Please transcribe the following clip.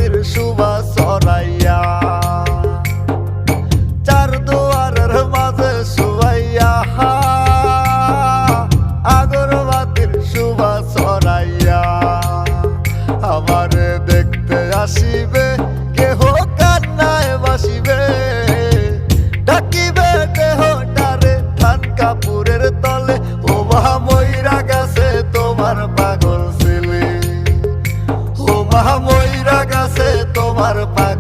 আগরবাতির সুবাস ছড়াইয়া, চার দুয়ারের মাঝে শুয়াইয়া আগরবাতির সুবাস ছড়াইয়া আমারে দেখতে আসিবে, কেহ কান্নায় বাসিবে, ডাকিবে দেহটারে ধান কাপুরের তলে। ও মা মইরা গেছে তোমার পাগল ছেলে, ও মা মইরা গেছে তোমার পাগল